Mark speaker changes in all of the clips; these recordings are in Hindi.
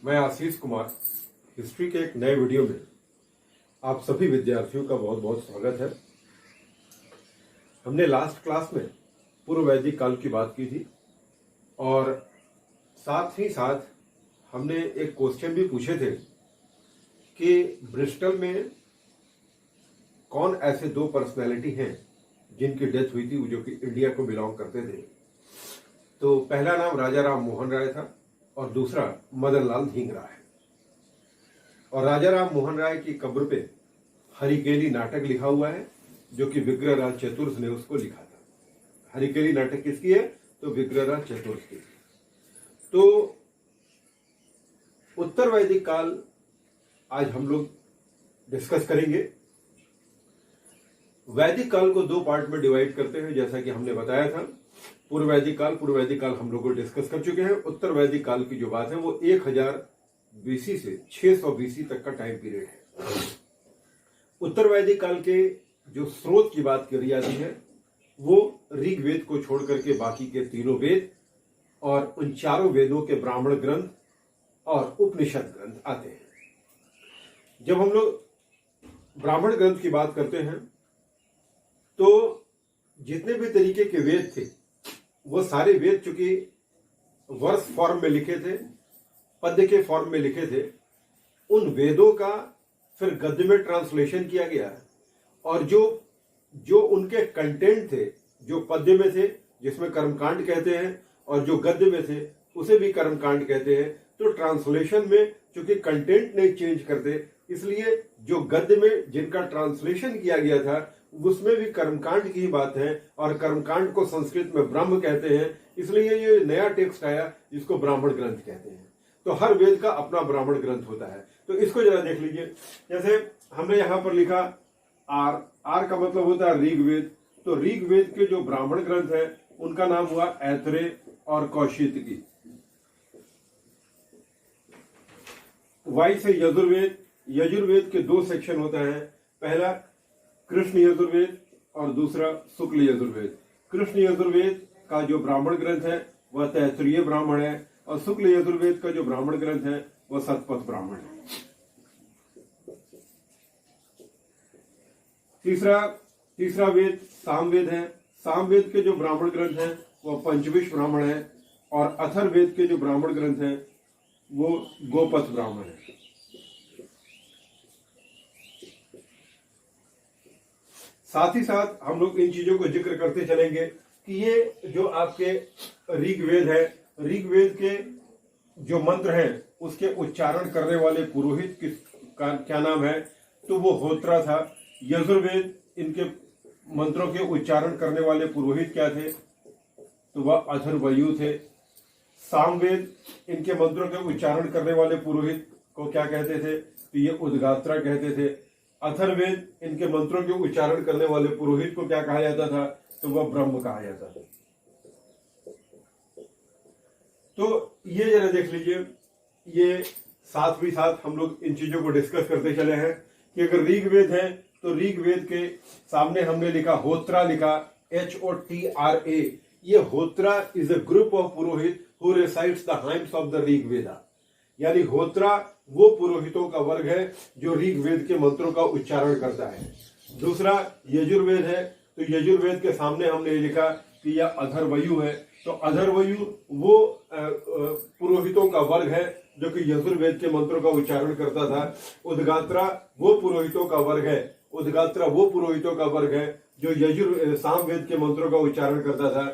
Speaker 1: मैं आशीष कुमार हिस्ट्री के एक नए वीडियो में आप सभी विद्यार्थियों का बहुत बहुत स्वागत है। हमने लास्ट क्लास में पूर्व वैदिक काल की बात की थी और साथ ही साथ हमने एक क्वेश्चन भी पूछे थे कि ब्रिस्टल में कौन ऐसे दो पर्सनैलिटी हैं जिनकी डेथ हुई थी जो कि इंडिया को बिलोंग करते थे। तो पहला नाम राजा राम मोहन राय था और दूसरा मदन लाल धिंगरा है। और राजा राम मोहन राय की कब्र पे हरिकेली नाटक लिखा हुआ है जो कि विग्रहराज चतुर्थ ने उसको लिखा था। हरिकेली नाटक किसकी है? तो विग्रहराज चतुर्थ की। तो उत्तर वैदिक काल आज हम लोग डिस्कस करेंगे। वैदिक काल को दो पार्ट में डिवाइड करते हैं, जैसा कि हमने बताया था। पूर्व वैदिक काल हम लोग डिस्कस कर चुके हैं। उत्तर वैदिक काल की जो बात है वो 1000 बीसी से 600 बीसी तक का टाइम पीरियड है। उत्तर वैदिक काल के जो स्रोत की बात करी जाती है वो ऋग्वेद को छोड़ करके बाकी के तीनों वेद और उन चारों वेदों के ब्राह्मण ग्रंथ और उपनिषद ग्रंथ आते हैं। जब हम लोग ब्राह्मण ग्रंथ की बात करते हैं तो जितने भी तरीके के वेद थे वो सारे वेद चूंकि वर्स फॉर्म में लिखे थे, पद्य के फॉर्म में लिखे थे, उन वेदों का फिर गद्य में ट्रांसलेशन किया गया और जो उनके कंटेंट थे, जो पद्य में थे जिसमें कर्मकांड कहते हैं और जो गद्य में थे उसे भी कर्मकांड कहते हैं। तो ट्रांसलेशन में चूंकि कंटेंट नहीं चेंज करते, इसलिए जो गद्य में जिनका ट्रांसलेशन किया गया था उसमें भी कर्मकांड की बात है और कर्मकांड को संस्कृत में ब्रह्म कहते हैं, इसलिए ये नया टेक्स्ट आया जिसको ब्राह्मण ग्रंथ कहते हैं। तो हर वेद का अपना ब्राह्मण ग्रंथ होता है। तो इसको जरा देख लीजिए। जैसे हमने यहां पर लिखा आर का मतलब होता है ऋग्वेद। तो ऋग्वेद के जो ब्राह्मण ग्रंथ है उनका नाम हुआ ऐतरेय और कौशितकी। वाई से यजुर्वेद। यजुर्वेद के दो सेक्शन होता है, पहला कृष्ण यजुर्वेद और दूसरा शुक्ल यजुर्वेद। कृष्ण यजुर्वेद का जो ब्राह्मण ग्रंथ है वह तैत्तरीय ब्राह्मण है और शुक्ल यजुर्वेद का जो ब्राह्मण ग्रंथ है वह शतपथ ब्राह्मण है। तीसरा वेद सामवेद है। सामवेद के जो ब्राह्मण ग्रंथ है वह पंचविश ब्राह्मण है और अथर्ववेद के जो ब्राह्मण ग्रंथ है वो गोपथ ब्राह्मण है। साथ ही साथ हम लोग इन चीजों को जिक्र करते चलेंगे कि ये जो आपके ऋग्वेद है, ऋग्वेद के जो मंत्र हैं उसके उच्चारण करने वाले पुरोहित का क्या नाम है? तो वो होत्रा था। यजुर्वेद इनके मंत्रों के उच्चारण करने वाले पुरोहित क्या थे? तो वह अथर्वयु थे। सामवेद इनके मंत्रों के उच्चारण करने वाले पुरोहित को क्या कहते थे? तो ये उद्गात्रा कहते थे। अथर्ववेद इनके मंत्रों के उच्चारण करने वाले पुरोहित को क्या कहा जाता था? तो वह ब्रह्म कहा जाता था। तो ये जरा देख लीजिए, ये साथ भी साथ हम लोग इन चीजों को डिस्कस करते चले हैं कि अगर ऋग्वेद है तो ऋग्वेद के सामने हमने लिखा होत्रा, लिखा HOTRA। ये होत्रा is a group of Purohit who recites the hymns of the Rigveda. यानी होत्रा वो पुरोहितों का वर्ग है जो ऋग्वेद के मंत्रों का उच्चारण करता है। दूसरा यजुर्वेद है तो यजुर्वेद के सामने हमने लिखा कि यह अथर्वयु है। तो अथर्वयु वो पुरोहितों का वर्ग है जो कि यजुर्वेद के मंत्रों का उच्चारण करता था। उद्गात्रा वो पुरोहितों का वर्ग है। उद्गात्रा वो पुरोहितों का वर्ग है जो सामवेद के मंत्रों का उच्चारण करता था।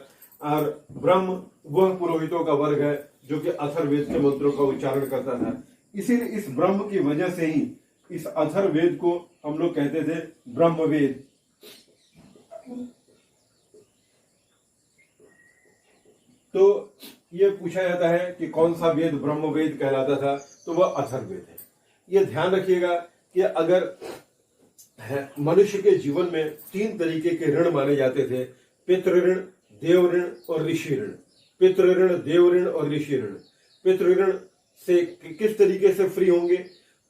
Speaker 1: और ब्रह्म वह पुरोहितों का वर्ग है जो कि अथर्ववेद के मंत्रों का उच्चारण करता था। इसीलिए इस ब्रह्म की वजह से ही इस अथर्ववेद को हम लोग कहते थे ब्रह्मवेद। तो ये पूछा जाता है कि कौन सा वेद ब्रह्मवेद कहलाता था? तो वह अथर्ववेद है। ये ध्यान रखिएगा कि अगर मनुष्य के जीवन में 3 तरीके के ऋण माने जाते थे, पितृ ऋण, देव ऋण और ऋषि ऋण। पितृ ऋण, देव ऋण और ऋषि ऋण। पितृ ऋण से किस तरीके से फ्री होंगे?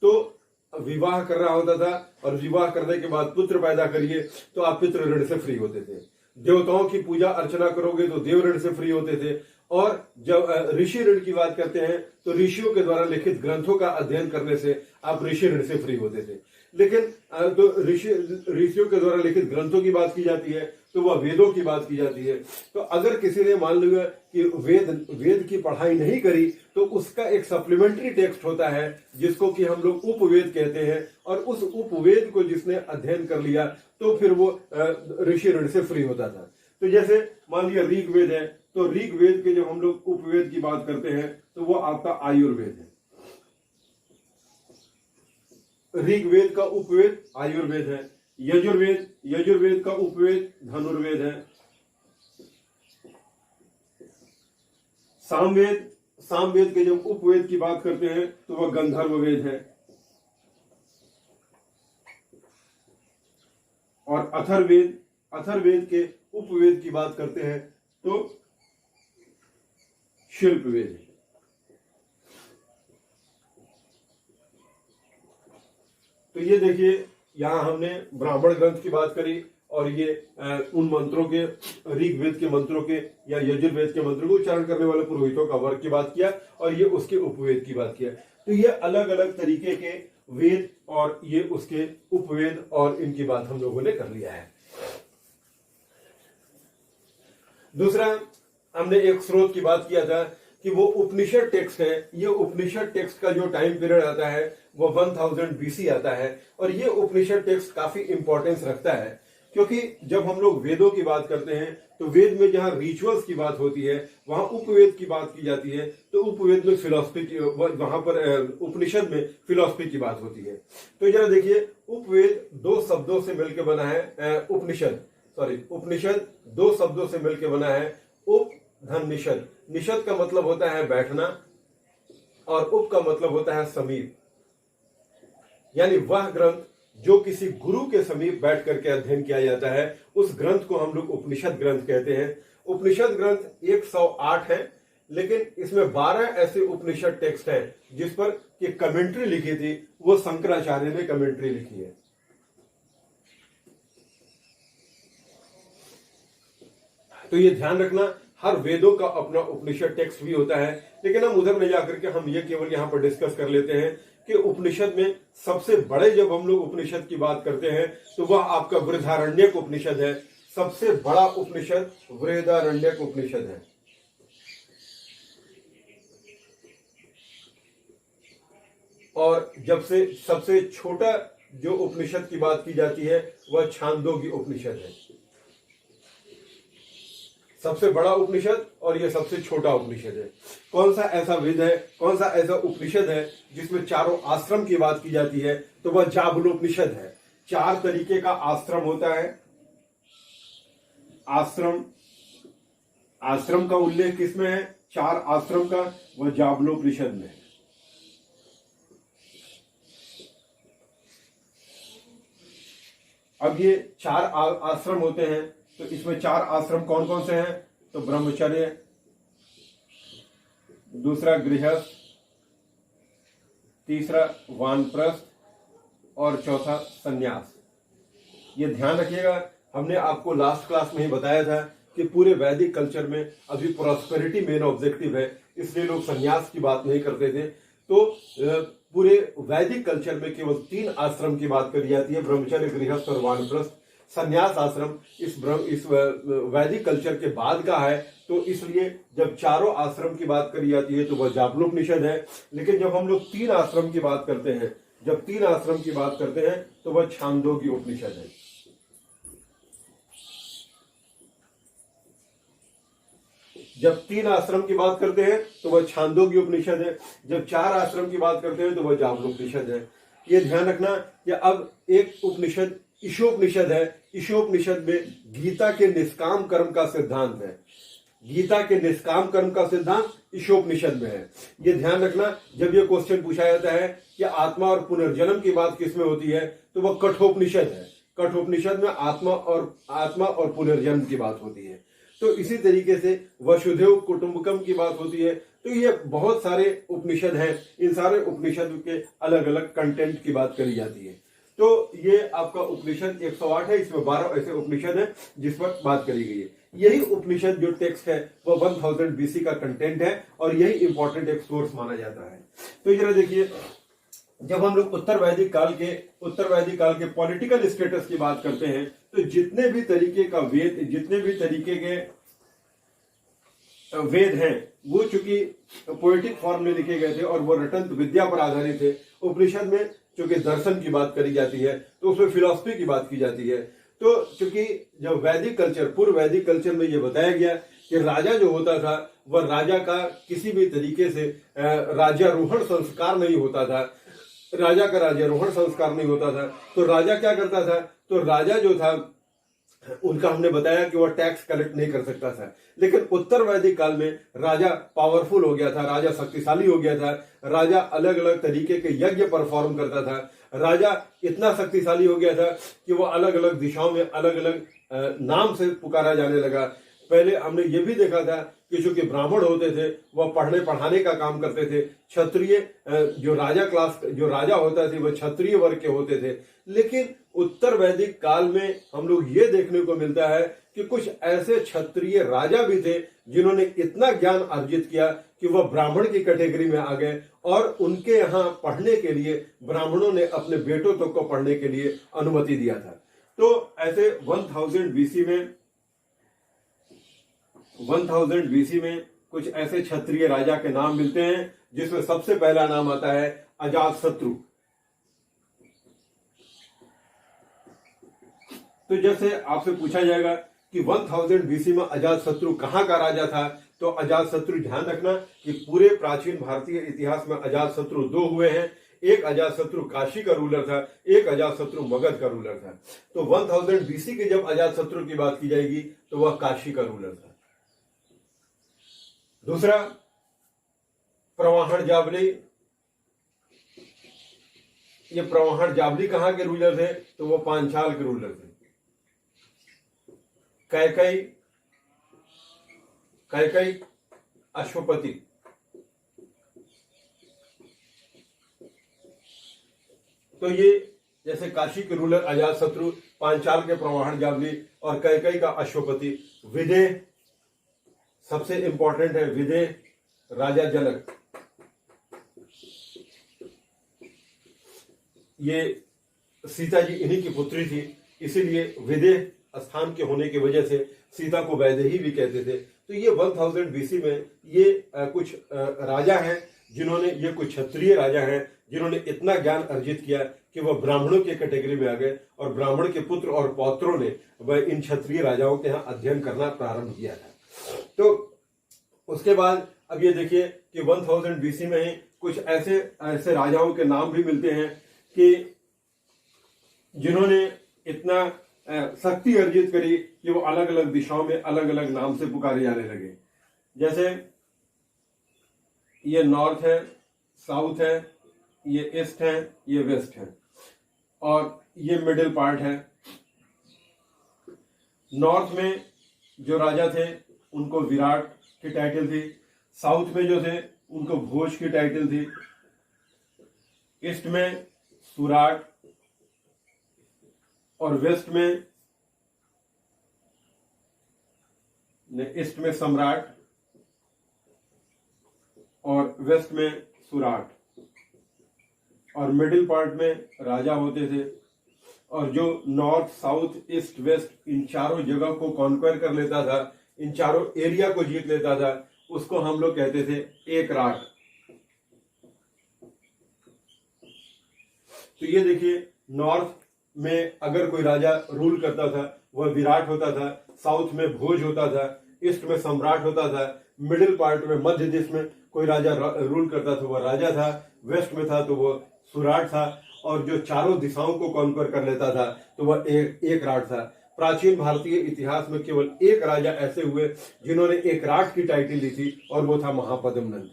Speaker 1: तो विवाह कर रहा होता था और विवाह करने के बाद पुत्र पैदा करिए तो आप पितृ ऋण से फ्री होते थे। देवताओं की पूजा अर्चना करोगे तो देव ऋण से फ्री होते थे। और जब ऋषि ऋण की बात करते हैं तो ऋषियों के द्वारा लिखित ग्रंथों का अध्ययन करने से आप ऋषि ऋण से फ्री होते थे। लेकिन तो ऋषियों के द्वारा लिखित ग्रंथों की बात की जाती है तो वह वेदों की बात की जाती है। तो अगर किसी ने मान लिया कि वेद की पढ़ाई नहीं करी तो उसका एक सप्लीमेंट्री टेक्स्ट होता है जिसको कि हम लोग उपवेद कहते हैं, और उस उपवेद को जिसने अध्ययन कर लिया तो फिर वो ऋषि ऋण से फ्री होता था। तो जैसे मान लिया ऋग्वेद है, तो ऋग्वेद के जब हम लोग उपवेद की बात करते हैं तो वो आपका आयुर्वेद है। ऋग्वेद का उपवेद आयुर्वेद है। यजुर्वेद का उपवेद धनुर्वेद है। सामवेद के जब उपवेद की बात करते हैं तो वह गंधर्व वेद है। और अथर्ववेद के उपवेद की बात करते हैं तो शिल्पवेद है। तो ये देखिए, यहां हमने ब्राह्मण ग्रंथ की बात करी और ये उन मंत्रों के, ऋग्वेद के मंत्रों के या यजुर्वेद के मंत्रों को उच्चारण करने वाले पुरोहितों का वर्ग की बात किया, और ये उसके उपवेद की बात किया। तो ये अलग अलग तरीके के वेद और ये उसके उपवेद और इनकी बात हम लोगों ने कर लिया है। दूसरा, हमने एक स्रोत की बात किया था कि वो उपनिषद टेक्स्ट है। ये उपनिषद टेक्स्ट का जो टाइम पीरियड आता है वो 1000 BC आता है, और ये उपनिषद टेक्स्ट काफी इंपॉर्टेंस रखता है क्योंकि जब हम लोग वेदों की बात करते हैं तो वेद में जहां रिचुअल्स की बात होती है वहां उपवेद की बात की जाती है, तो उपवेद में फिलॉसफी की, वहां पर उपनिषद में फिलॉसफी की बात होती है। तो जरा देखिए, उपवेद दो शब्दों से मिलकर बना है, उपनिषद दो शब्दों से मिलकर बना है, उप धन निषद। निषद का मतलब होता है बैठना और उप का मतलब होता है समीप, यानी वह ग्रंथ जो किसी गुरु के समीप बैठ करके अध्ययन किया जाता है उस ग्रंथ को हम लोग उपनिषद ग्रंथ कहते हैं। उपनिषद ग्रंथ 108 है, लेकिन इसमें 12 ऐसे उपनिषद टेक्स्ट हैं जिस पर कि कमेंट्री लिखी थी, वो शंकराचार्य ने कमेंट्री लिखी है। तो ये ध्यान रखना, हर वेदों का अपना उपनिषद टेक्स्ट भी होता है, लेकिन हम उधर में जाकर के हम ये केवल यहां पर डिस्कस कर लेते हैं कि उपनिषद में सबसे बड़े, जब हम लोग उपनिषद की बात करते हैं तो वह आपका बृहदारण्यक उपनिषद है। सबसे बड़ा उपनिषद बृहदारण्यक उपनिषद है। और जब से सबसे छोटा जो उपनिषद की बात की जाती है वह छांदोग्य उपनिषद है। सबसे बड़ा उपनिषद और यह सबसे छोटा उपनिषद है। कौन सा ऐसा वेद है, कौन सा ऐसा उपनिषद है जिसमें चारों आश्रम की बात की जाती है, तो वह जाबलोपनिषद है। 4 तरीके का आश्रम होता है। आश्रम का उल्लेख किसमें है? 4 आश्रम का, वह जाबलोपनिषद में है। अब ये 4 आश्रम होते हैं, तो इसमें 4 आश्रम कौन कौन से हैं? तो ब्रह्मचर्य, दूसरा गृहस्थ, तीसरा वानप्रस्थ और चौथा सन्यास। ये ध्यान रखिएगा, हमने आपको लास्ट क्लास में ही बताया था कि पूरे वैदिक कल्चर में अभी प्रॉस्पेरिटी मेन ऑब्जेक्टिव है, इसलिए लोग सन्यास की बात नहीं करते थे। तो पूरे वैदिक कल्चर में केवल 3 आश्रम की बात करी जाती है, ब्रह्मचर्य, गृहस्थ और वानप्रस्थ। सन्यास आश्रम इस वैदिक कल्चर के बाद का है, तो इसलिए जब चारों आश्रम की बात करी जाती है तो वह जाबलोपनिषद है। लेकिन जब हम लोग 3 आश्रम की बात करते हैं, तो वह छांदोग्य उपनिषद है। जब 3 आश्रम की बात करते हैं तो वह छांदोग्य उपनिषद है। जब 4 आश्रम की बात करते हैं तो वह जाबलोपनिषद है। ये ध्यान रखना कि अब एक उपनिषद ईशोपनिषद है। ईशोपनिषद में गीता के निष्काम कर्म का सिद्धांत है। गीता के निष्काम कर्म का सिद्धांत ईशोपनिषद में है। ये ध्यान रखना, जब ये क्वेश्चन पूछा जाता है कि आत्मा और पुनर्जन्म की बात किसमें होती है, तो वह कठोपनिषद है। कठोपनिषद में आत्मा और पुनर्जन्म की बात होती है। तो इसी तरीके से वसुधैव कुटुंबकम की बात होती है। तो ये बहुत सारे उपनिषद हैं, इन सारे उपनिषद के अलग अलग कंटेंट की बात करी जाती है। तो ये आपका उपनिषद 108 है, इसमें 12 ऐसे उपनिषद है जिस पर बात करी गई है। यही उपनिषद जो टेक्स्ट है वो 1000 बीसी का कंटेंट है और यही इंपॉर्टेंट एक सोर्स माना जाता है। तो जरा देखिए, जब हम लोग उत्तर वैदिक काल के पॉलिटिकल स्टेटस की बात करते हैं तो जितने भी तरीके का वेद, जितने भी तरीके के वेद हैं वो चूंकि पोएटिक फॉर्म में लिखे गए थे और वो रटंत विद्या पर आधारित थे। उपनिषद में चूंकि दर्शन की बात करी जाती है तो उसमें फिलॉसफी की बात की जाती है। तो चूंकि जब वैदिक कल्चर, पूर्व वैदिक कल्चर में ये बताया गया कि राजा जो होता था वह राजा का किसी भी तरीके से राज्यारोहण संस्कार नहीं होता था, राजा का राज्यारोहण संस्कार नहीं होता था। तो राजा क्या करता था, तो राजा जो था उनका हमने बताया कि वह टैक्स कलेक्ट नहीं कर सकता था। लेकिन उत्तर वैदिक काल में राजा पावरफुल हो गया था, राजा शक्तिशाली हो गया था, राजा अलग अलग तरीके के यज्ञ परफॉर्म करता था, राजा इतना शक्तिशाली हो गया था कि वह अलग अलग दिशाओं में अलग अलग नाम से पुकारा जाने लगा। पहले हमने ये भी देखा था कि चूंकि ब्राह्मण होते थे वह पढ़ने पढ़ाने का काम करते थे, क्षत्रिय जो राजा होता थे वह क्षत्रिय वर्ग के होते थे। लेकिन उत्तर वैदिक काल में हम लोग ये देखने को मिलता है कि कुछ ऐसे क्षत्रिय राजा भी थे जिन्होंने इतना ज्ञान अर्जित किया कि वह ब्राह्मण की कैटेगरी में आ गए और उनके यहाँ पढ़ने के लिए ब्राह्मणों ने अपने बेटों तक को पढ़ने के लिए अनुमति दिया था। तो ऐसे 1000 बीसी में कुछ ऐसे क्षत्रिय राजा के नाम मिलते हैं जिसमें सबसे पहला नाम आता है अजातशत्रु। तो जैसे आपसे पूछा जाएगा कि 1000 बीसी में अजातशत्रु कहां का राजा था, तो अजातशत्रु, ध्यान रखना कि पूरे प्राचीन भारतीय इतिहास में अजातशत्रु दो हुए हैं। एक अजातशत्रु काशी का रूलर था, एक अजातशत्रु मगध का रूलर था। तो 1000 बीसी की जब अजातशत्रु की बात की जाएगी तो वह काशी का रूलर था। दूसरा प्रवाहन जावली। ये प्रवाहन जावली कहां के रूलर थे, तो वो पांचाल के रूलर थे। कैकई अश्वपति। तो ये जैसे काशी के रूलर अजातशत्रु, पांचाल के प्रवाहन जावली और कैकई का अश्वपति। विदेह सबसे इंपॉर्टेंट है, विदेह राजा जनक। ये सीता जी इन्हीं की पुत्री थी, इसीलिए विदेह स्थान के होने की वजह से सीता को वैदेही भी कहते थे। तो ये 1000 बीसी में ये कुछ राजा हैं जिन्होंने, ये कुछ क्षत्रिय राजा हैं जिन्होंने इतना ज्ञान अर्जित किया कि वह ब्राह्मणों की कैटेगरी में आ गए और ब्राह्मण के पुत्र और पौत्रों ने वह इन क्षत्रिय राजाओं के यहाँ अध्ययन करना प्रारंभ किया था। तो उसके बाद अब ये देखिए कि 1000 बीसी में ही कुछ ऐसे राजाओं के नाम भी मिलते हैं कि जिन्होंने इतना शक्ति अर्जित करी कि वो अलग अलग दिशाओं में अलग अलग नाम से पुकारे जाने लगे। जैसे ये नॉर्थ है, साउथ है, ये ईस्ट है, ये वेस्ट है और ये मिडिल पार्ट है। नॉर्थ में जो राजा थे उनको विराट की टाइटल थी, साउथ में जो थे उनको भोज की टाइटल थी, ईस्ट में सुराट और वेस्ट में सम्राट और वेस्ट में सुराट और मिडिल पार्ट में राजा होते थे। और जो नॉर्थ, साउथ, ईस्ट, वेस्ट इन चारों जगह को कॉन्क्वायर कर लेता था, इन चारों एरिया को जीत लेता था, उसको हम लोग कहते थे एक राट। तो ये देखिए, नॉर्थ में अगर कोई राजा रूल करता था वह विराट होता था, साउथ में भोज होता था, ईस्ट में सम्राट होता था, मिडिल पार्ट में मध्य देश में कोई राजा रूल करता था वह राजा था, वेस्ट में था तो वह सुराट था और जो चारों दिशाओं को कॉन्कर कर लेता था तो वह एक राट था। प्राचीन भारतीय इतिहास में केवल एक राजा ऐसे हुए जिन्होंने एक राट की टाइटल ली थी और वो था महापद्मनंद।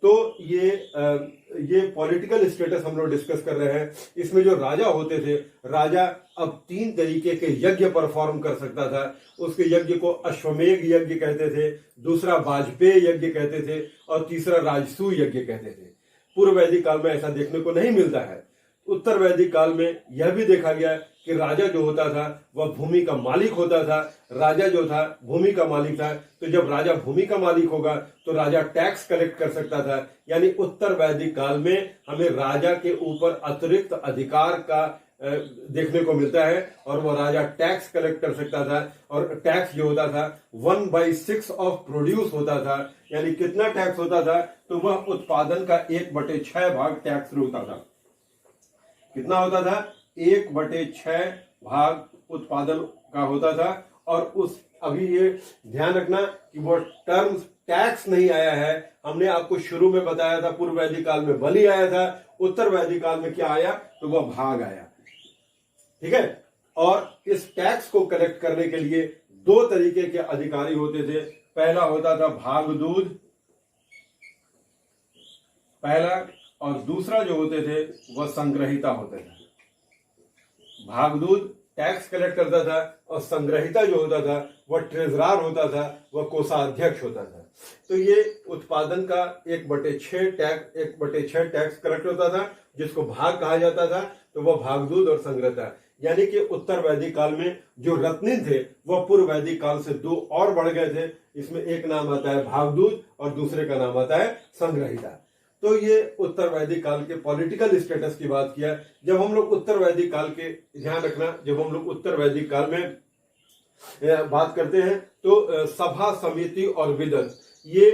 Speaker 1: तो ये पॉलिटिकल स्टेटस हम लोग डिस्कस कर रहे हैं। इसमें जो राजा होते थे, राजा अब 3 तरीके के यज्ञ परफॉर्म कर सकता था। उसके यज्ञ को अश्वमेघ यज्ञ कहते थे, दूसरा वाजपेय यज्ञ कहते थे और तीसरा राजसूय यज्ञ कहते थे। पूर्व वैदिक काल में ऐसा देखने को नहीं मिलता है। उत्तर वैदिक काल में यह भी देखा गया कि राजा जो होता था वह भूमि का मालिक होता था। राजा जो था भूमि का मालिक था, तो जब राजा भूमि का मालिक होगा तो राजा टैक्स कलेक्ट कर सकता था। यानी उत्तर वैदिक काल में हमें राजा के ऊपर अतिरिक्त अधिकार का देखने को मिलता है और वह राजा टैक्स कलेक्ट कर सकता था। और टैक्स जो होता था 1/6 ऑफ प्रोड्यूस होता था। यानी कितना टैक्स होता था, तो वह उत्पादन का 1/6 भाग टैक्स होता था। कितना होता था? 1/6 भाग उत्पादन का होता था। और उस अभी ये ध्यान रखना कि वो टर्म टैक्स नहीं आया है। हमने आपको शुरू में बताया था पूर्व वैदिक काल में बलि आया था, उत्तर वैदिक काल में क्या आया? तो वह भाग आया। ठीक है। और इस टैक्स को कलेक्ट करने के लिए दो तरीके के अधिकारी होते थे। पहला होता था भागदूत, पहला, और दूसरा जो होते थे वह संग्रहिता होते थे। भागदूत टैक्स कलेक्ट करता था और संग्रहिता जो होता था वह ट्रेजरार होता था, वह कोषाध्यक्ष होता था। तो ये उत्पादन का 1/6 टैक्स कलेक्ट होता था, जिसको भाग कहा जाता था। तो वह भागदूत और संग्रहिता, यानी कि उत्तर वैदिक काल में जो रत्निन थे वह पूर्व वैदिक काल से दो और बढ़ गए थे। इसमें एक नाम आता है भागदूत और दूसरे का नाम आता है संग्रहिता। तो ये उत्तर वैदिक काल के पॉलिटिकल स्टेटस की बात किया। जब हम लोग उत्तर वैदिक काल के, ध्यान रखना, जब हम लोग उत्तर वैदिक काल में बात करते हैं तो सभा, समिति और विदत, ये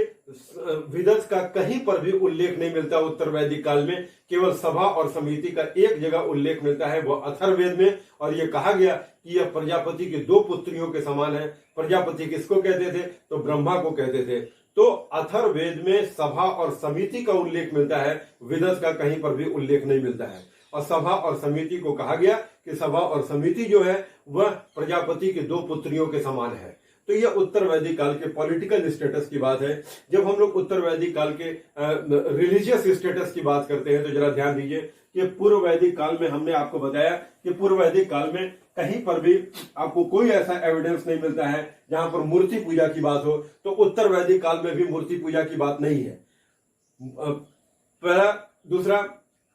Speaker 1: विदत का कहीं पर भी उल्लेख नहीं मिलता उत्तर वैदिक काल में। केवल सभा और समिति का एक जगह उल्लेख मिलता है, वो अथर्ववेद में। और ये कहा गया कि यह प्रजापति की दो पुत्रियों के समान है। प्रजापति किसको कहते थे? तो ब्रह्मा को कहते थे। तो अथर्ववेद में सभा और समिति का उल्लेख मिलता है, विदत का कहीं पर भी उल्लेख नहीं मिलता है। और सभा और समिति को कहा गया कि सभा और समिति जो है वह प्रजापति की दो पुत्रियों के समान है। तो यह उत्तर वैदिक काल के पॉलिटिकल स्टेटस की बात है। जब हम लोग उत्तर वैदिक काल के रिलीजियस स्टेटस की बात करते हैं तो जरा ध्यान दीजिए कि पूर्व वैदिक काल में हमने आपको बताया कि पूर्व वैदिक काल में कहीं पर भी आपको कोई ऐसा एविडेंस नहीं मिलता है जहां पर मूर्ति पूजा की बात हो। तो उत्तर वैदिक काल में भी मूर्ति पूजा की बात नहीं है, पहला। दूसरा,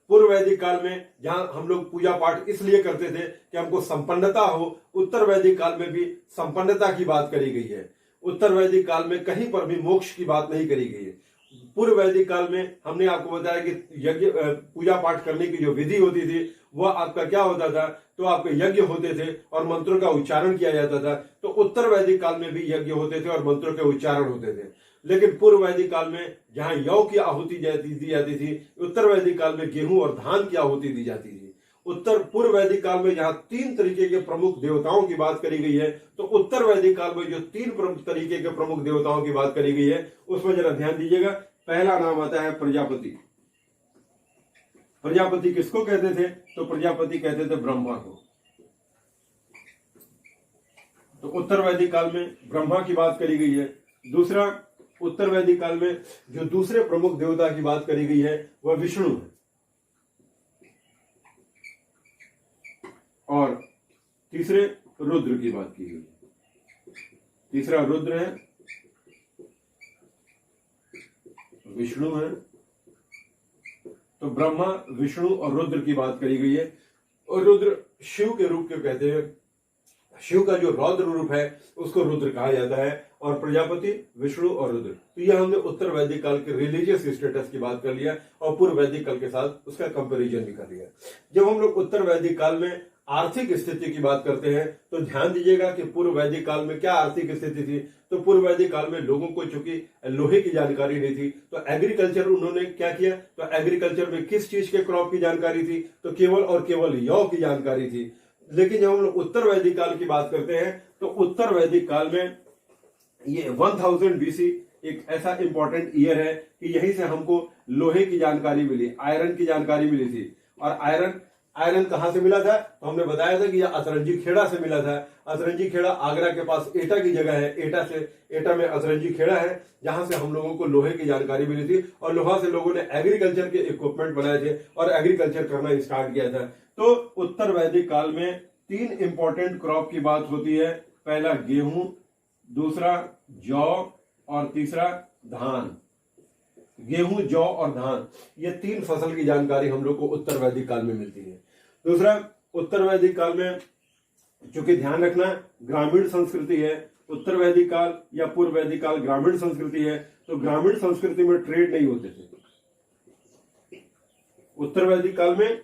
Speaker 1: पूर्व वैदिक काल में जहां हम लोग पूजा पाठ इसलिए करते थे कि हमको संपन्नता हो, उत्तर वैदिक काल में भी संपन्नता की बात करी गई है। उत्तर वैदिक काल में कहीं पर भी मोक्ष की बात नहीं करी गई है। पूर्व वैदिक काल में हमने आपको बताया कि यज्ञ, पूजा पाठ करने की जो विधि होती थी वह आपका क्या होता था? तो आपके यज्ञ होते थे और मंत्रों का उच्चारण किया जाता था। तो उत्तर वैदिक काल में भी यज्ञ होते थे और मंत्रों के उच्चारण होते थे। लेकिन पूर्व वैदिक काल में जहां यौ की आहुति दी जाती थी, उत्तर वैदिक काल में गेहूं और धान की आहुति दी जाती थी। उत्तर पूर्व वैदिक काल में जहां 3 तरीके के प्रमुख देवताओं की बात करी गई है, तो उत्तर वैदिक काल में जो 3 तरीके के प्रमुख देवताओं की बात करी गई है उसमें जरा ध्यान दीजिएगा। पहला नाम आता है प्रजापति। प्रजापति किसको कहते थे? तो प्रजापति कहते थे ब्रह्मा को। तो उत्तर वैदिक काल में ब्रह्मा की बात करी गई है। दूसरा, उत्तर वैदिक काल में जो दूसरे प्रमुख देवता की बात करी गई है वह विष्णु है। और तीसरे रुद्र की बात की गई है। तीसरा रुद्र है, विष्णु है। तो ब्रह्मा, विष्णु और रुद्र की बात करी गई है। और रुद्र शिव के रूप को कहते हैं। शिव का जो रौद्र रूप है उसको रुद्र कहा जाता है। और प्रजापति, विष्णु और रुद्र। तो यह हमने उत्तर वैदिक काल के रिलीजियस स्टेटस की बात कर लिया और पूर्व वैदिक काल के साथ उसका कंपैरिजन भी कर लिया। जब हम लोग उत्तर वैदिक काल में आर्थिक स्थिति की बात करते हैं तो ध्यान दीजिएगा कि पूर्व वैदिक काल में क्या आर्थिक स्थिति थी। तो पूर्व वैदिक काल में लोगों को चूंकि लोहे की जानकारी नहीं थी तो एग्रीकल्चर उन्होंने क्या किया? तो एग्रीकल्चर में किस चीज के क्रॉप की जानकारी थी? तो केवल और केवल यौ की जानकारी थी। लेकिन जब हम लोग उत्तर वैदिक काल की बात करते हैं तो उत्तर वैदिक काल में ये 1000 BC एक ऐसा इंपॉर्टेंट ईयर है कि यहीं से हमको लोहे की जानकारी मिली, आयरन की जानकारी मिली थी। और आयरन कहां से मिला था? तो हमने बताया था कि यह अतरंजी खेड़ा से मिला था। अतरंजी खेड़ा आगरा के पास एटा की जगह है। एटा में अतरंजी खेड़ा है जहां से हम लोगों को लोहे की जानकारी मिली थी। और लोहा से लोगों ने एग्रीकल्चर के इक्विपमेंट बनाए थे और एग्रीकल्चर करना स्टार्ट किया था। तो उत्तर वैदिक काल में 3 इंपॉर्टेंट क्रॉप की बात होती है। पहला गेहूं, दूसरा जौ और तीसरा धान। गेहूं, जौ और धान, ये 3 फसल की जानकारी हम लोग को उत्तर वैदिक काल में मिलती है। दूसरा, उत्तर वैदिक काल में चूंकि ध्यान रखना ग्रामीण संस्कृति है, उत्तर वैदिक काल या पूर्व वैदिक काल ग्रामीण संस्कृति है, तो ग्रामीण संस्कृति में ट्रेड नहीं होते थे। उत्तर वैदिक काल में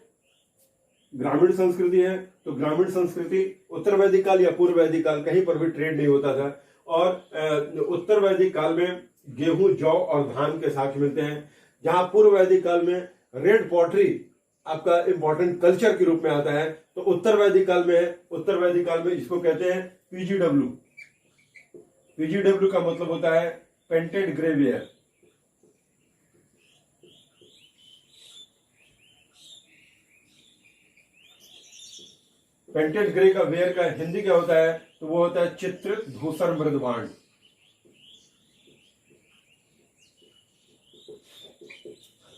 Speaker 1: ग्रामीण संस्कृति है तो ग्रामीण संस्कृति, उत्तर वैदिक काल या पूर्व वैदिक काल कहीं पर भी ट्रेड नहीं होता था। और उत्तर वैदिक काल में गेहूं, जौ और धान के साक्ष्य मिलते हैं, जहां पूर्व वैदिक काल में रेड पॉटरी आपका इंपॉर्टेंट कल्चर के रूप में आता है, तो उत्तर वैदिक काल में है। उत्तर वैदिक काल में इसको कहते हैं पीजीडब्ल्यू। पीजीडब्ल्यू का मतलब होता है painted grey ware. Painted grey का वेयर का हिंदी क्या होता है, तो वो होता है चित्रित धूसर मृदभांड।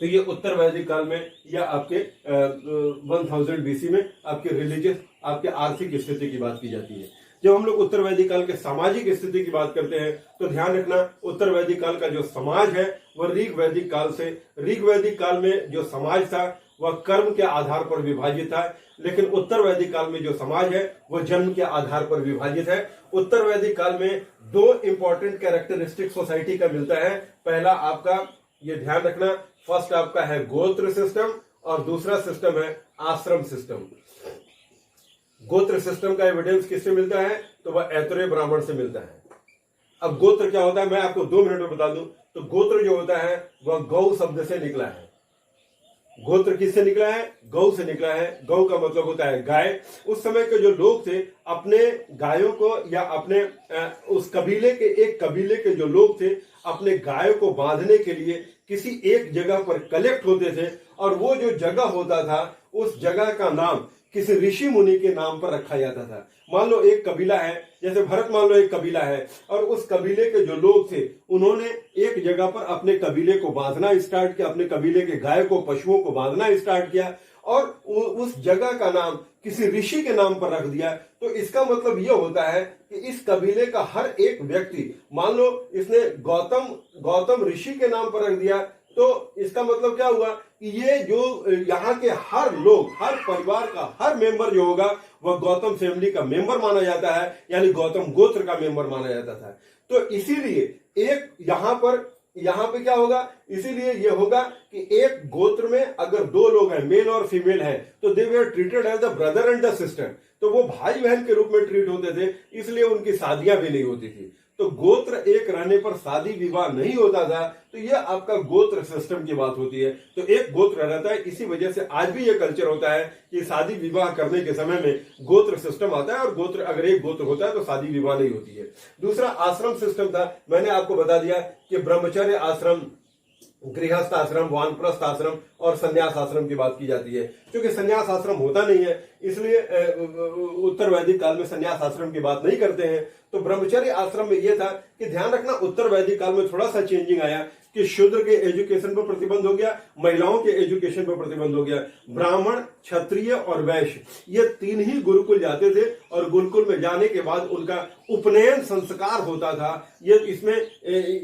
Speaker 1: तो ये उत्तर वैदिक काल में या आपके 1000 बीसी में आपके रिलीजियस, आपके आर्थिक स्थिति की बात की जाती है। जब हम लोग उत्तर वैदिक काल के सामाजिक स्थिति की बात करते हैं तो ध्यान रखना उत्तर वैदिक काल का जो समाज है वह ऋग वैदिक काल से, ऋग वैदिक काल में जो समाज था वह कर्म के आधार पर विभाजित था, लेकिन उत्तर वैदिक काल में जो समाज है वह जन्म के आधार पर विभाजित है। उत्तर वैदिक काल में 2 इंपॉर्टेंट कैरेक्टरिस्टिक सोसाइटी का मिलता है। पहला आपका, ये ध्यान रखना, फर्स्ट आपका है गोत्र सिस्टम और दूसरा सिस्टम है आश्रम सिस्टम। गोत्र सिस्टम का एविडेंस किससे मिलता है, तो वह ऐतरेय ब्राह्मण से मिलता है। अब गोत्र क्या होता है मैं आपको 2 मिनट में बता दूं। तो गोत्र जो होता है वह गौ शब्द से निकला है। गोत्र किससे निकला है, गौ से निकला है। गौ का मतलब होता है गाय। उस समय के जो लोग थे अपने गायों को या अपने उस कबीले के, एक कबीले के जो लोग थे अपने गायों को बांधने के लिए किसी एक जगह पर कलेक्ट होते थे, और वो जो जगह होता था उस जगह का नाम किसी ऋषि मुनि के नाम पर रखा जाता था। मान लो एक कबीला है, जैसे भरत मान लो एक कबीला है, और उस कबीले के जो लोग थे उन्होंने एक जगह पर अपने कबीले को बांधना स्टार्ट किया, अपने कबीले के गाय को, पशुओं को बांधना स्टार्ट किया, और उस जगह का नाम किसी ऋषि के नाम पर रख दिया। तो इसका मतलब यह होता है कि इस कबीले का हर एक व्यक्ति, मान लो इसने गौतम ऋषि के नाम पर रख दिया, तो इसका मतलब क्या हुआ कि ये जो यहाँ के हर लोग, हर परिवार का हर मेंबर जो होगा वह गौतम फैमिली का मेंबर माना जाता है, यानी गौतम गोत्र का मेंबर माना जाता था। तो इसीलिए एक यहाँ पे क्या होगा, इसीलिए ये होगा कि एक गोत्र में अगर 2 लोग हैं, मेल और फीमेल हैं, तो they were treated as the brother and the sister. तो वो भाई बहन के रूप में ट्रीट होते थे, इसलिए उनकी शादियां भी नहीं होती थी। तो गोत्र एक रहने पर शादी विवाह नहीं होता था। तो ये आपका गोत्र सिस्टम की बात होती है। तो एक गोत्र रहता है, इसी वजह से आज भी ये कल्चर होता है कि शादी विवाह करने के समय में गोत्र सिस्टम आता है, और गोत्र अगर एक गोत्र होता है तो शादी विवाह नहीं होती है। दूसरा आश्रम सिस्टम था। मैंने आपको बता दिया कि ब्रह्मचर्य आश्रम, गृहस्थ आश्रम, वानप्रस्थ आश्रम और संन्यास आश्रम की बात की जाती है। क्योंकि संन्यास आश्रम होता नहीं है, इसलिए उत्तर वैदिक काल में संन्यास आश्रम की बात नहीं करते हैं। तो ब्रह्मचर्य आश्रम में यह था कि ध्यान रखना उत्तर वैदिक काल में थोड़ा सा चेंजिंग आया कि शूद्र के एजुकेशन पर प्रतिबंध हो गया, महिलाओं के एजुकेशन पर प्रतिबंध हो गया। ब्राह्मण, क्षत्रिय और वैश्य ये 3 ही गुरुकुल जाते थे, और गुरुकुल में जाने के बाद उनका उपनयन संस्कार होता था। ये इसमें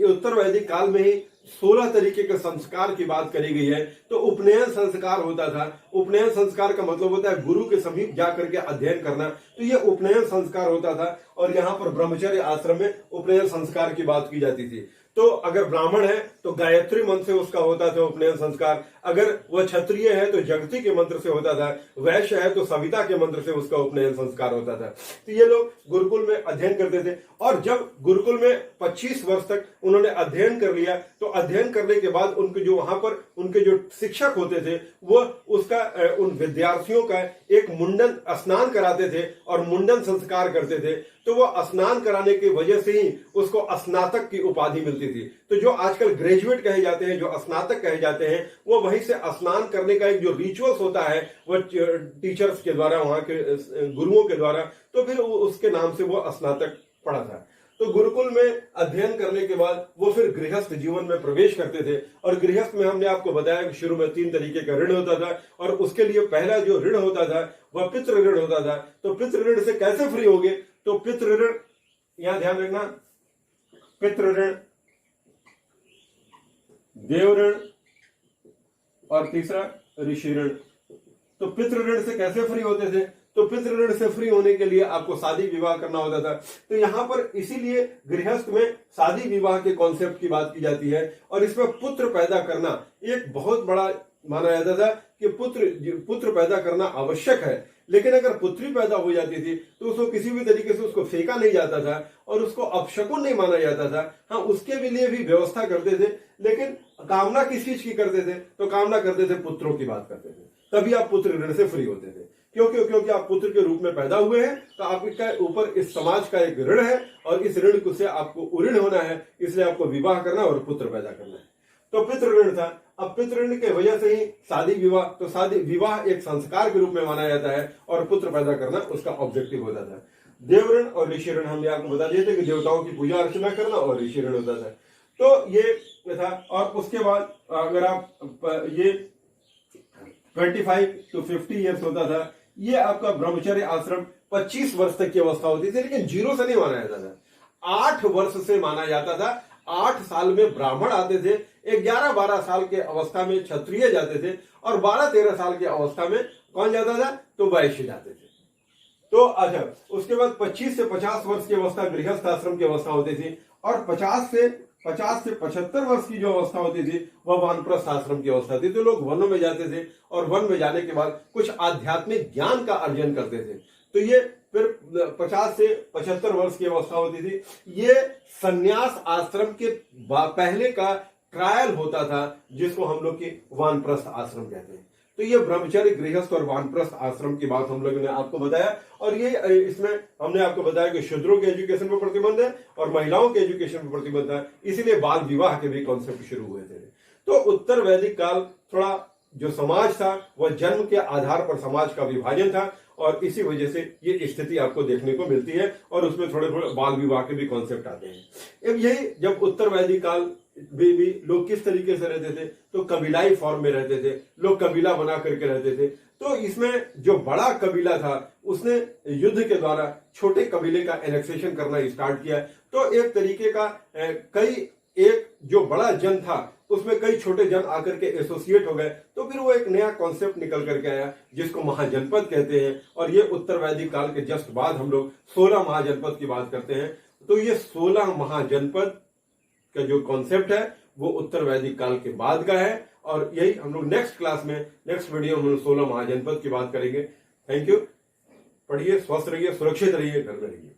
Speaker 1: उत्तर वैदिक काल में ही 16 तरीके के संस्कार की बात करी गई है। तो उपनयन संस्कार होता था। उपनयन संस्कार का मतलब होता है गुरु के समीप जाकर के अध्ययन करना। तो ये उपनयन संस्कार होता था, और यहाँ पर ब्रह्मचर्य आश्रम में उपनयन संस्कार की बात की जाती थी। तो अगर ब्राह्मण है तो गायत्री मंत्र से उसका होता था उपनयन संस्कार, अगर वह क्षत्रिय है तो जगती के मंत्र से होता था, वैश्य है तो सविता के मंत्र से उसका उपनयन संस्कार होता था। तो ये लोग गुरुकुल में अध्ययन करते थे, और जब गुरुकुल में 25 वर्ष तक उन्होंने अध्ययन कर लिया, तो अध्ययन करने के बाद उनके जो वहां पर उनके जो शिक्षक होते थे वो उसका उन विद्यार्थियों का एक मुंडन स्नान कराते थे और मुंडन संस्कार करते थे। तो वो स्नान कराने की वजह से ही उसको स्नातक की उपाधि मिलती थी। तो जो आजकल ग्रेजुएट कहे जाते हैं, जो स्नातक कहे जाते हैं, वो वहीं से स्नान करने का एक जो रिचुअल्स होता है वो टीचर्स के द्वारा, वहां के गुरुओं के द्वारा, तो फिर उसके नाम से वो स्नातक पढ़ा था। तो गुरुकुल में अध्ययन करने के बाद वो फिर गृहस्थ जीवन में प्रवेश करते थे, और गृहस्थ में हमने आपको बताया कि शुरू में 3 तरीके का ऋण होता था, और उसके लिए पहला जो ऋण होता था वह पितृ ऋण होता था। तो पितृ ऋण से कैसे फ्री होगे, तो पितृ ऋण, यहां ध्यान रखना, पितृ ऋण देव ऋण और तीसरा ऋषि ऋण। तो पितृ ऋण से कैसे फ्री होते थे? तो पितृ ऋण से फ्री होने के लिए आपको शादी विवाह करना होता था। तो यहां पर इसीलिए गृहस्थ में शादी विवाह के कॉन्सेप्ट की बात की जाती है और इसमें पुत्र पैदा करना एक बहुत बड़ा माना जाता था कि पुत्र पैदा करना आवश्यक है। लेकिन अगर पुत्री पैदा हो जाती थी तो उसको किसी भी तरीके से उसको फेंका नहीं जाता था और उसको अपशकुन नहीं माना जाता था। हाँ, उसके लिए भी व्यवस्था करते थे, लेकिन कामना किस चीज की करते थे? तो कामना करते थे, पुत्रों की बात करते थे। तभी आप पुत्र ऋण से फ्री होते थे। क्योंकि आप पुत्र के रूप में पैदा हुए हैं, तो आपके ऊपर इस समाज का एक ऋण है और इस ऋण से आपको ऋण होना है, इसलिए आपको विवाह करना और पुत्र पैदा करना है। तो पितृ ऋण था। अब पितृ ऋण के वजह से ही शादी विवाह, तो शादी विवाह एक संस्कार के रूप में माना जाता है और पुत्र पैदा करना उसका ऑब्जेक्टिव होता था। देव ऋण और ऋषि ऋण हमने आपको बता दिए थे कि देवताओं की पूजा अर्चना करना और ऋषि ऋण होता था। तो ये था। और उसके बाद अगर आप ये 25 to 50 ईयर्स होता था, ये आपका ब्रह्मचर्य आश्रम 25 वर्ष तक की अवस्था होती थी, लेकिन 0 से नहीं माना जाता था, 8 वर्ष से माना जाता था। 8 साल में ब्राह्मण आते थे, 11-12 साल के अवस्था में क्षत्रिय जाते थे और 12-13 साल की अवस्था में कौन जाता था? तो वैश्य जाते थे। तो अच्छा, उसके बाद 25 से 50 वर्ष की अवस्था गृहस्थ आश्रम की अवस्था होती थी और 50 से 75 वर्ष की जो अवस्था होती थी वह वानप्रस्थ आश्रम की अवस्था थी। तो लोग वनों में जाते थे और वन में जाने के बाद कुछ आध्यात्मिक ज्ञान का अर्जन करते थे। तो ये फिर 50 से 75 वर्ष की अवस्था होती थी। ये संन्यास आश्रम के पहले का ट्रायल होता था, जिसको हम लोग की वानप्रस्थ आश्रम कहते हैं। तो ये ब्रह्मचर्य, गृहस्थ और वानप्रस्थ आश्रम की बात हम लोगों ने आपको बताया। और ये इसमें हमने आपको बताया कि शूद्रों के एजुकेशन पर प्रतिबंध है और महिलाओं के एजुकेशन पर प्रतिबंध है, इसीलिए बाल विवाह के भी कॉन्सेप्ट शुरू हुए थे। तो उत्तर वैदिक काल थोड़ा जो समाज था वह जन्म के आधार पर समाज का विभाजन था और इसी वजह से ये स्थिति आपको देखने को मिलती है और उसमें थोड़े थोड़े बाल विवाह के भी कॉन्सेप्ट आते हैं। अब यही जब उत्तर वैदिक काल भी लोग किस तरीके से रहते थे? तो कबीलाई फॉर्म में रहते थे, लोग कबीला बना करके रहते थे। तो इसमें जो बड़ा कबीला था उसने युद्ध के द्वारा छोटे कबीले का एनेक्सेशन करना स्टार्ट किया। तो एक तरीके का एक जो बड़ा जन था उसमें कई छोटे जन आकर के एसोसिएट हो गए, तो फिर वो एक नया कॉन्सेप्ट निकल करके आया जिसको महाजनपद कहते हैं। और ये उत्तर वैदिक काल के जस्ट बाद हम लोग 16 महाजनपद की बात करते हैं। तो ये 16 महाजनपद का जो कॉन्सेप्ट है वो उत्तर वैदिक काल के बाद का है और यही हम लोग नेक्स्ट क्लास में, नेक्स्ट वीडियो में 16 महाजनपद की बात करेंगे। Thank you. पढ़िए, स्वस्थ रहिए, सुरक्षित रहिए, घर में रहिए।